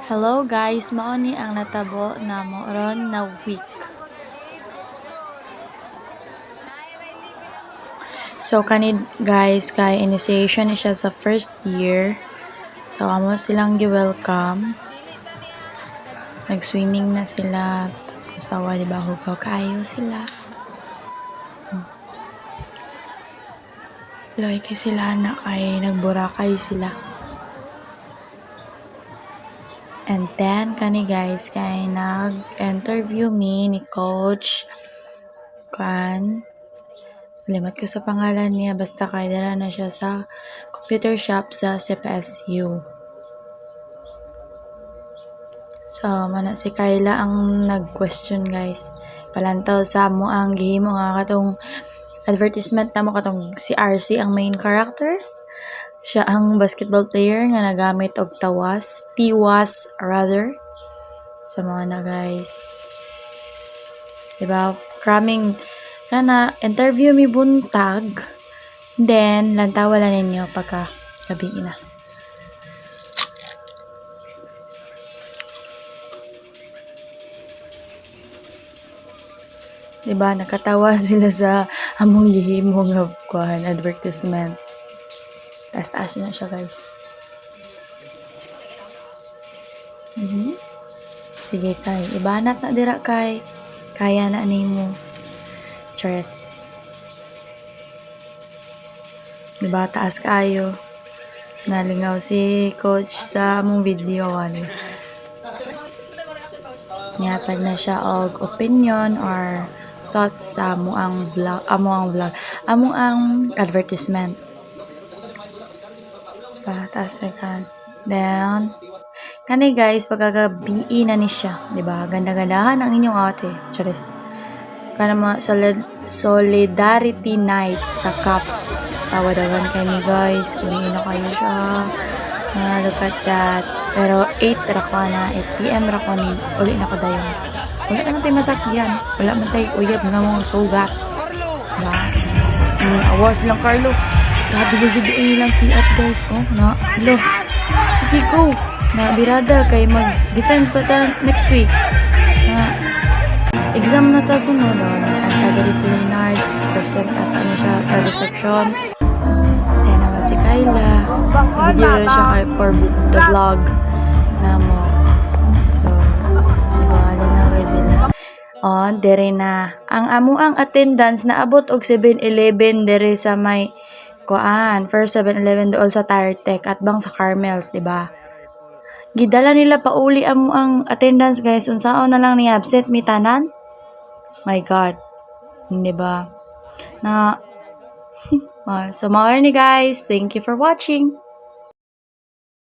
Hello guys, mao ni ang natabo na mo ron na week. So kani guys, kay initiation ni siya sa first year. So amo silang gi-welcome. Nag-swimming na sila. Tapos awa diba hugaw kayo sila. Loy kay sila na kay nagburakay sila. And then, kani guys, kay nag-interview me ni Coach Kwan. Limot ko sa pangalan niya, basta kay dala na siya sa computer shop sa CPSU. So, mana si Kyla ang nag-question guys. Palantaw sa mo ang gihimo nga katong advertisement na mo katong si RC ang main character. Siya ang basketball player nga nagamit og tiwas rather. Sa mga na guys. Diba? Cramming na interview mi buntag. Then, lantawa lang ninyo pagka gabi na. Diba? Nakatawa sila sa among gihimo nga kuhan advertisement. Taas na siya guys. Sige kay, ibanat na dira kay. Kaya na nimo. Cheers. Diba taas kayo. Nalingaw si coach sa among video one. Nihatag na siya og opinion or thoughts sa among advertisement. Taas na kan. Then, kani guys, pagkagabi na ni siya. Diba? Ganda-gandahan ang inyong ate. Charis. Kana mga solidarity night sa CAP. Sa Wadawan kami guys. Kulihin na kayo siya. Look at that. Pero 8 ra ko na. 8 PM ra ko ni. Uli na ko dayon. Wala naman tayo masakyan. Wala man tayo uyab nga mga sugat. Diba? Awa silang Carlo. Grabe na dyan doon nilang kiat guys. Oh, na. Hello. Sige, go. Na birada kay mag-defense pa ta next week. Na exam na ta sunod. Nagkanta dali si Leonard. Present ata na siya early section. Then naman si Kyla. Video na siya kay for the vlog na mo. So, diba, nga guys sila. On, dere na. Ang amuang attendance na abot og 7-Eleven dere sa may first 7-Eleven doon sa Tire Tech at bang sa Carmels, diba? Gidala nila pauli ang attendance guys. Unsaon na lang ni absent mi tanan? My God. Diba? Na so mga ni guys. Thank you for watching.